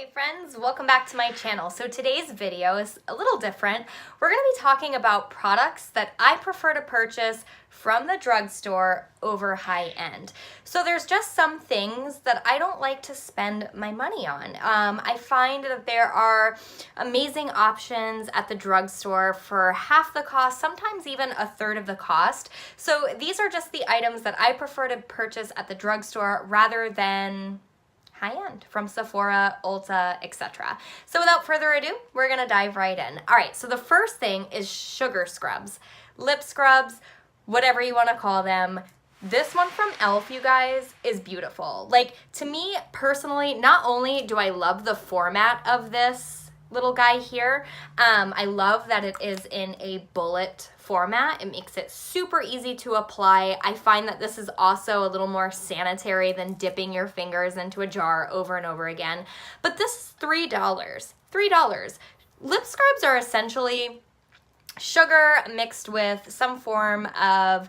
Hi friends, welcome back to my channel. So today's video is a little different. We're going to be talking about products that I prefer to purchase from the drugstore over high end. So there's just some things that I don't like to spend my money on. I find that there are amazing options at the drugstore for half the cost, sometimes even a third of the cost. So these are just the items that I prefer to purchase at the drugstore rather than high-end from Sephora, Ulta, etc. So without further ado, we're gonna dive right in. All right, so the first thing is sugar scrubs, lip scrubs, whatever you wanna call them. This one from e.l.f., you guys, is beautiful. Like, to me personally, not only do I love the format of this little guy here, I love that it is in a bullet format. It makes it super easy to apply. I find that this is also a little more sanitary than dipping your fingers into a jar over and over again. But this is $3. $3. Lip scrubs are essentially sugar mixed with some form of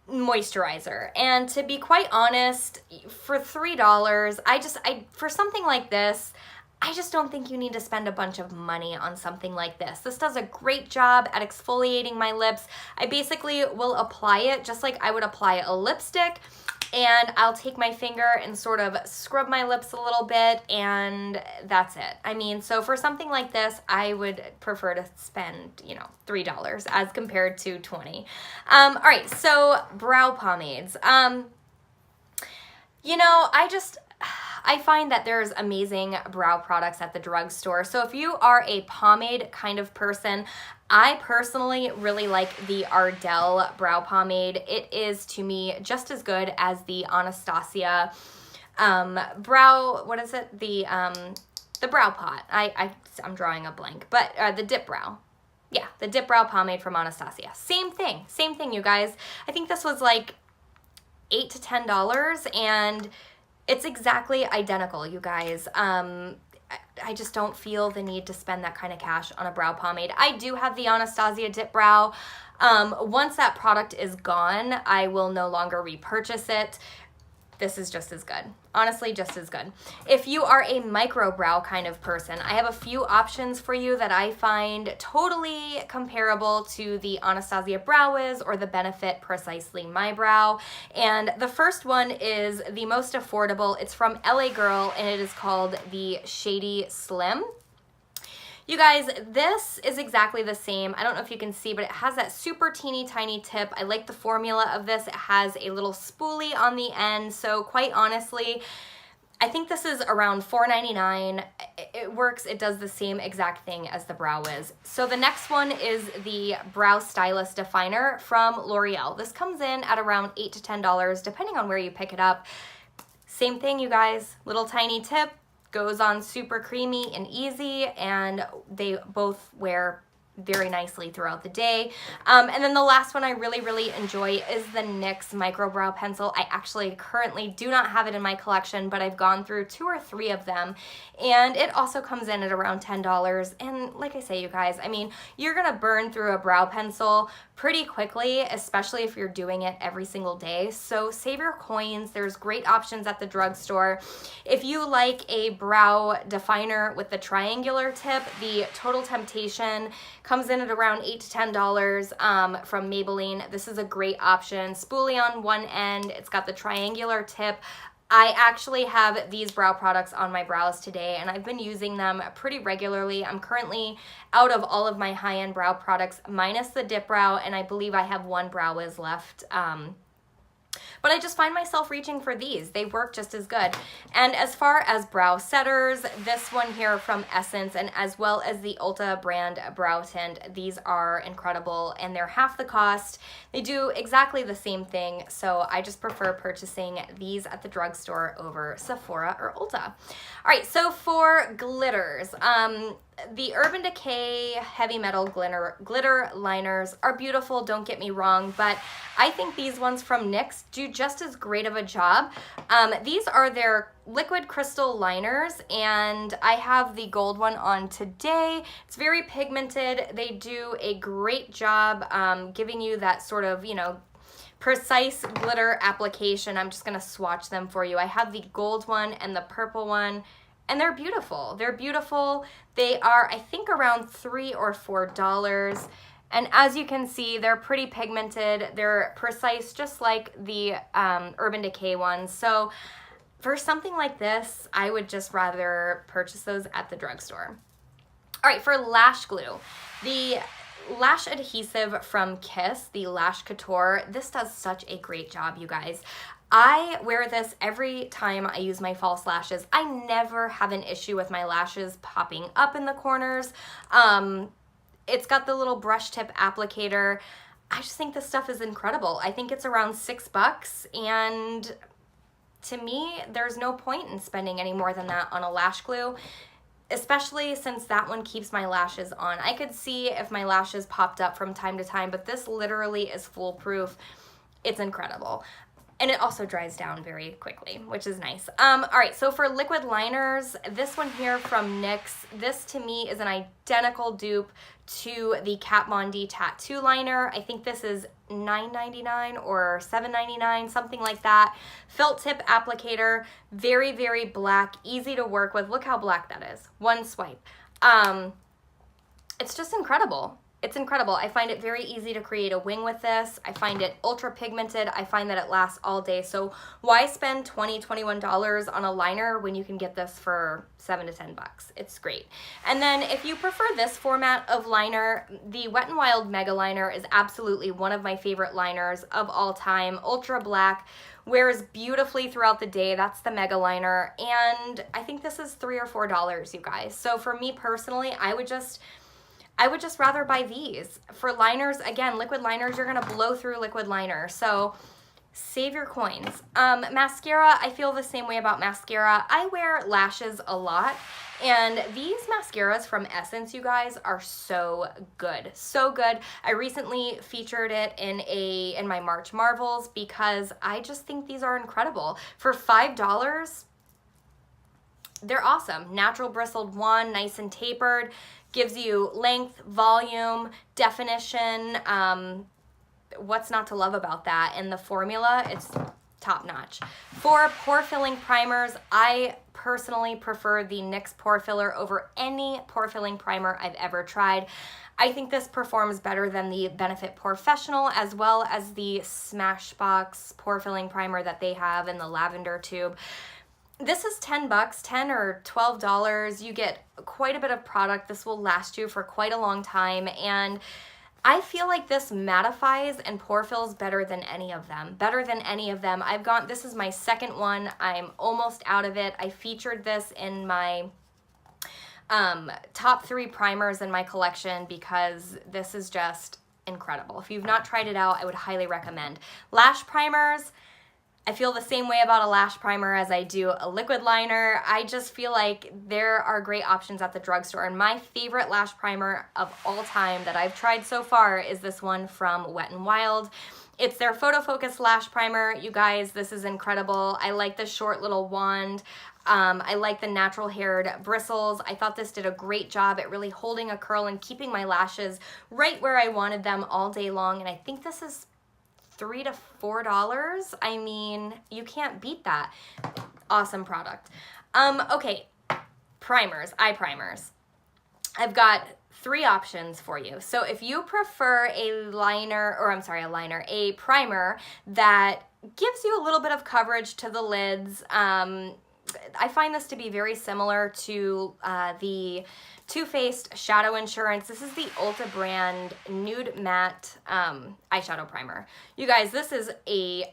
moisturizer, and to be quite honest, for $3, for something like this, I just don't think you need to spend a bunch of money on something like this. This does a great job at exfoliating my lips. I basically will apply it just like I would apply a lipstick, and I'll take my finger and sort of scrub my lips a little bit, and that's it. I mean, so for something like this, I would prefer to spend, $3 as compared to $20. All right, so brow pomades. I find that there's amazing brow products at the drugstore. So if you are a pomade kind of person, I personally really like the Ardell brow pomade. It is, to me, just as good as the Anastasia brow, what is it? The brow pot. I'm drawing a blank, but the dip brow. Yeah, the dip brow pomade from Anastasia. Same thing, you guys. I think this was like $8 to $10, and it's exactly identical, you guys. I just don't feel the need to spend that kind of cash on a brow pomade. I do have the Anastasia Dip Brow. Once that product is gone, I will no longer repurchase it. This is just as good. Honestly, just as good. If you are a micro brow kind of person, I have a few options for you that I find totally comparable to the Anastasia Brow Wiz or the Benefit Precisely My Brow. And the first one is the most affordable. It's from LA Girl, and it is called the Shady Slim. You guys, this is exactly the same. I don't know if you can see, but it has that super teeny tiny tip. I like the formula of this. It has a little spoolie on the end. So quite honestly, I think this is around $4.99. It works. It does the same exact thing as the Brow Wiz. So the next one is the Brow Stylist Definer from L'Oreal. This comes in at around $8 to $10, depending on where you pick it up. Same thing, you guys. Little tiny tip. Goes on super creamy and easy, and they both wear very nicely throughout the day. And then the last one I really enjoy is the NYX Micro Brow Pencil. I actually currently do not have it in my collection, but I've gone through 2 or 3 of them, and it also comes in at around $10. And like I say, you guys, I mean, you're gonna burn through a brow pencil pretty quickly, especially if you're doing it every single day. So save your coins. There's great options at the drugstore. If you like a brow definer with the triangular tip, the Total Temptation comes in at around $8 to $10 from Maybelline. This is a great option. Spoolie on one end. It's got the triangular tip. I actually have these brow products on my brows today, and I've been using them pretty regularly. I'm currently out of all of my high-end brow products, minus the Dip Brow, and I believe I have one Brow Wiz left. But I just find myself reaching for these. They work just as good. And as far as brow setters, this one here from Essence, and as well as the Ulta brand brow tint, these are incredible, and they're half the cost. They do exactly the same thing, so I just prefer purchasing these at the drugstore over Sephora or Ulta. All right, so for glitters, the Urban Decay Heavy Metal glitter liners are beautiful, don't get me wrong, but I think these ones from NYX do just as great of a job. These are their liquid crystal liners, and I have the gold one on today. It's very pigmented. They do a great job giving you that sort of, precise glitter application. I'm just going to swatch them for you. I have the gold one and the purple one. and they're beautiful. They're beautiful. They are, I think, around $3 or $4. And as you can see, they're pretty pigmented. They're precise, just like the Urban Decay ones. So for something like this, I would just rather purchase those at the drugstore. All right, for lash glue, the lash adhesive from Kiss, the Lash Couture, this does such a great job, you guys. I wear this every time I use my false lashes. I never have an issue with my lashes popping up in the corners. It's got the little brush tip applicator. I just think this stuff is incredible. I think it's around $6, and to me, there's no point in spending any more than that on a lash glue, especially since that one keeps my lashes on. I could see if my lashes popped up from time to time, but this literally is foolproof. It's incredible. And it also dries down very quickly, which is nice. All right, so for liquid liners, this one here from NYX, this to me is an identical dupe to the Kat Von D tattoo liner. I think this is $9.99 or $7.99, something like that. Felt tip applicator, very, very black, easy to work with. Look how black that is. One swipe. It's just incredible. It's incredible. I find it very easy to create a wing with this. I find it ultra pigmented. I find that it lasts all day. So why spend $20, $21 on a liner when you can get this for $7 to $10? It's great. And then if you prefer this format of liner, the Wet n Wild Mega Liner is absolutely one of my favorite liners of all time. Ultra black, wears beautifully throughout the day. That's the Mega Liner. And I think this is $3 or $4, you guys. So for me personally, I would just rather buy these. For liners, again, liquid liners, you're gonna blow through liquid liner. So save your coins. Mascara, I feel the same way about mascara. I wear lashes a lot, and these mascaras from Essence, you guys, are so good. So good. I recently featured it in my March Marvels because I just think these are incredible. For $5, they're awesome. Natural bristled one, nice and tapered. Gives you length, volume, definition. What's not to love about that? And the formula, it's top notch. For pore filling primers, I personally prefer the NYX pore filler over any pore filling primer I've ever tried. I think this performs better than the Benefit Professional, as well as the Smashbox pore filling primer that they have in the lavender tube. This is $10, $10 or $12. You get quite a bit of product. This will last you for quite a long time, and I feel like this mattifies and pore fills better than any of them. This is my second one. I'm almost out of it. I featured this in my top 3 primers in my collection because this is just incredible. If you've not tried it out, I would highly recommend. Lash primers, I feel the same way about a lash primer as I do a liquid liner. I just feel like there are great options at the drugstore, and my favorite lash primer of all time that I've tried so far is this one from Wet n Wild. It's their Photo Focus Lash Primer. You guys, this is incredible. I like the short little wand. I like the natural haired bristles. I thought this did a great job at really holding a curl and keeping my lashes right where I wanted them all day long, and I think this is $3 to $4. I mean, you can't beat that. Awesome product. Okay, primers, eye primers. I've got 3 options for you. So if you prefer a primer that gives you a little bit of coverage to the lids, I find this to be very similar to the Too Faced Shadow Insurance. This is the Ulta brand Nude Matte eyeshadow primer. You guys, this is a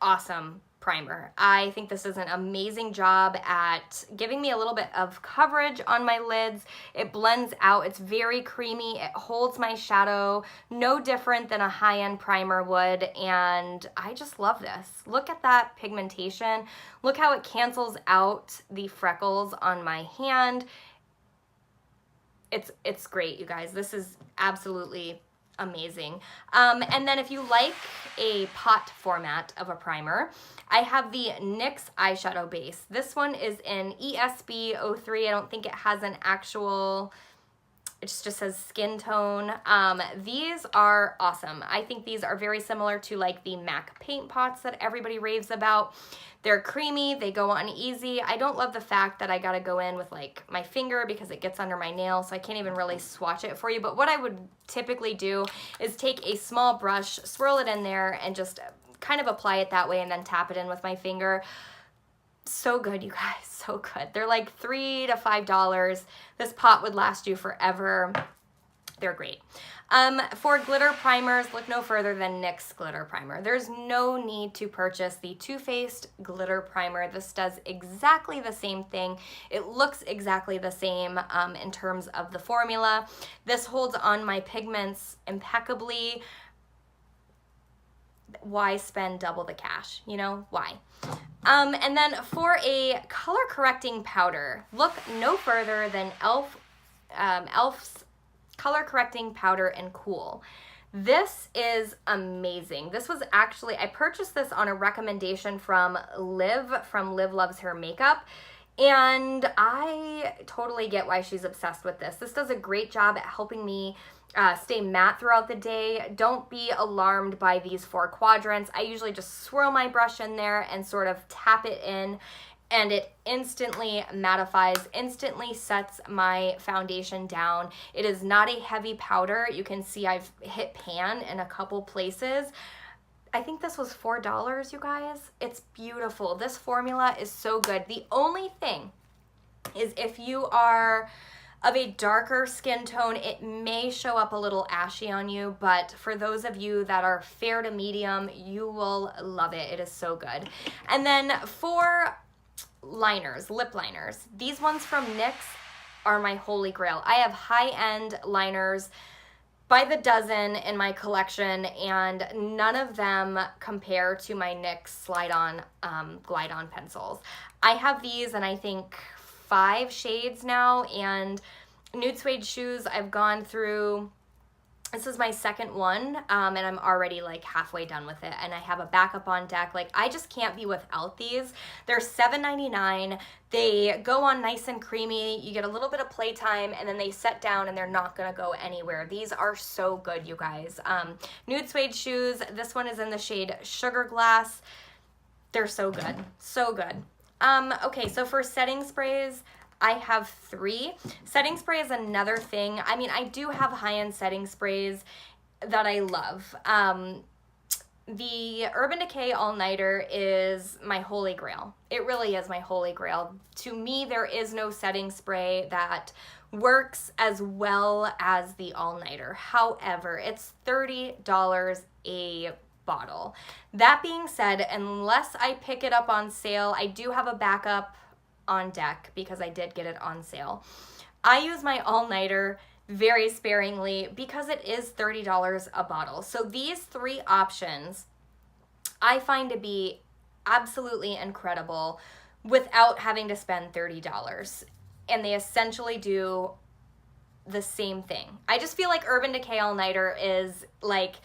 awesome primer. I think this is an amazing job at giving me a little bit of coverage on my lids. It blends out. It's very creamy. It holds my shadow, no different than a high-end primer would, and I just love this. Look at that pigmentation. Look how it cancels out the freckles on my hand. It's great, you guys. This is absolutely amazing. And then if you like a pot format of a primer, I have the NYX eyeshadow base. This one is in ESB 03. I don't think it has an actual It just says skin tone. These are awesome. I think these are very similar to like the MAC paint pots that everybody raves about. They're creamy, they go on easy. I don't love the fact that I gotta go in with like my finger because it gets under my nail, so I can't even really swatch it for you. But what I would typically do is take a small brush, swirl it in there, and just kind of apply it that way and then tap it in with my finger. So good, you guys, so good. They're like $3 to $5. This pot would last you forever. They're great. For glitter primers, look no further than NYX glitter primer. There's no need to purchase the Too Faced glitter primer. This does exactly the same thing. It looks exactly the same in terms of the formula. This holds on my pigments impeccably. Why spend double the cash? You know, why? And then for a color correcting powder, look no further than e.l.f.'s color correcting powder and cool. This is amazing. This was actually, I purchased this on a recommendation from Liv Loves Her Makeup, and I totally get why she's obsessed with this. This does a great job at helping me stay matte throughout the day. Don't be alarmed by these 4 quadrants. I usually just swirl my brush in there and sort of tap it in, and it instantly mattifies, instantly sets my foundation down. It is not a heavy powder. You can see I've hit pan in a couple places. I think this was $4, you guys. It's beautiful. This formula is so good. The only thing is if you are of a darker skin tone, it may show up a little ashy on you, but for those of you that are fair to medium, you will love it. It is so good. And then for liners, lip liners, these ones from NYX are my holy grail. I have high-end liners by the dozen in my collection, and none of them compare to my NYX slide-on, glide-on pencils. I have these and I think 5 shades now, and nude suede shoes I've gone through. This is my second one, and I'm already like halfway done with it, and I have a backup on deck. Like, I just can't be without these. They're $7.99. They go on nice and creamy. You get a little bit of playtime, and then they set down and they're not gonna go anywhere. These are so good, you guys. Nude suede shoes. This one is in the shade Sugar Glass. They're so good, so good. Okay, so for setting sprays, I have 3. Setting spray is another thing. I mean, I do have high-end setting sprays that I love. The Urban Decay All-Nighter is my holy grail. It really is my holy grail. To me, there is no setting spray that works as well as the All-Nighter. However, it's $30 a bottle. That being said, unless I pick it up on sale, I do have a backup on deck because I did get it on sale. I use my all-nighter very sparingly because it is $30 a bottle. So these 3 options I find to be absolutely incredible without having to spend $30. And they essentially do the same thing. I just feel like Urban Decay All-Nighter is like,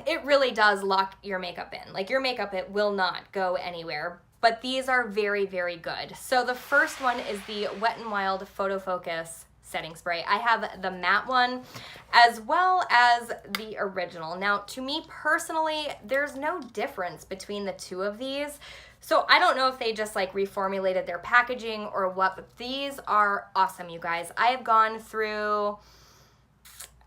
it really does lock your makeup in. Like, your makeup, it will not go anywhere. But these are very, very good. So the first one is the Wet n Wild Photo Focus setting spray. I have the matte one as well as the original. Now, to me personally, there's no difference between the 2 of these. So I don't know if they just like reformulated their packaging or what, but these are awesome, you guys. I have gone through,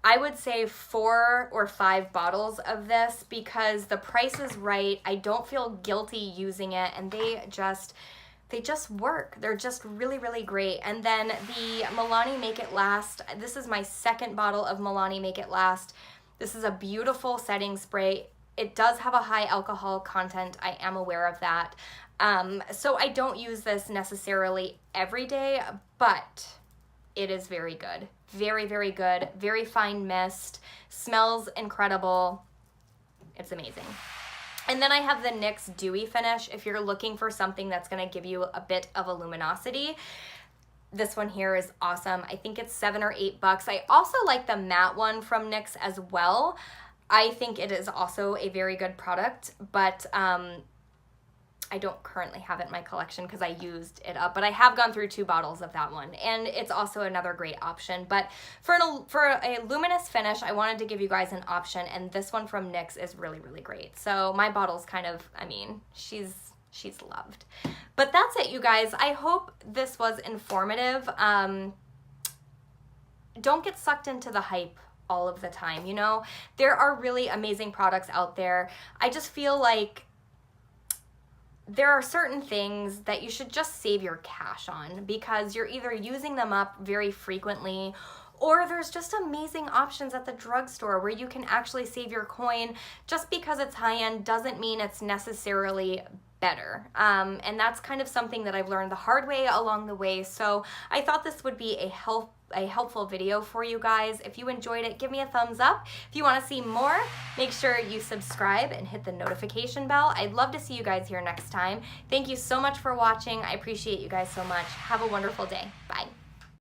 I would say 4 or 5 bottles of this because the price is right. I don't feel guilty using it, and they just work. They're just really, really great. And then the Milani Make It Last. This is my 2nd bottle of Milani Make It Last. This is a beautiful setting spray. It does have a high alcohol content. I am aware of that. So I don't use this necessarily every day, but it is very good. Very, very good. Very fine mist. Smells incredible. It's amazing. And then I have the NYX Dewy Finish. If you're looking for something that's going to give you a bit of a luminosity, this one here is awesome. I think it's $7 or $8. I also like the matte one from NYX as well. I think it is also a very good product, but I don't currently have it in my collection because I used it up, but I have gone through 2 bottles of that one, and it's also another great option. But for a luminous finish, I wanted to give you guys an option, and this one from NYX is really, really great. So my bottle's kind of, I mean, she's loved. But that's it, you guys. I hope this was informative. Don't get sucked into the hype all of the time, you know? There are really amazing products out there. I just feel like there are certain things that you should just save your cash on because you're either using them up very frequently, or there's just amazing options at the drugstore where you can actually save your coin. Just because it's high-end doesn't mean it's necessarily better. And that's kind of something that I've learned the hard way along the way. So I thought this would be a helpful video for you guys. If you enjoyed it, give me a thumbs up. If you want to see more, make sure you subscribe and hit the notification bell. I'd love to see you guys here next time. Thank you so much for watching. I appreciate you guys so much. Have a wonderful day. Bye.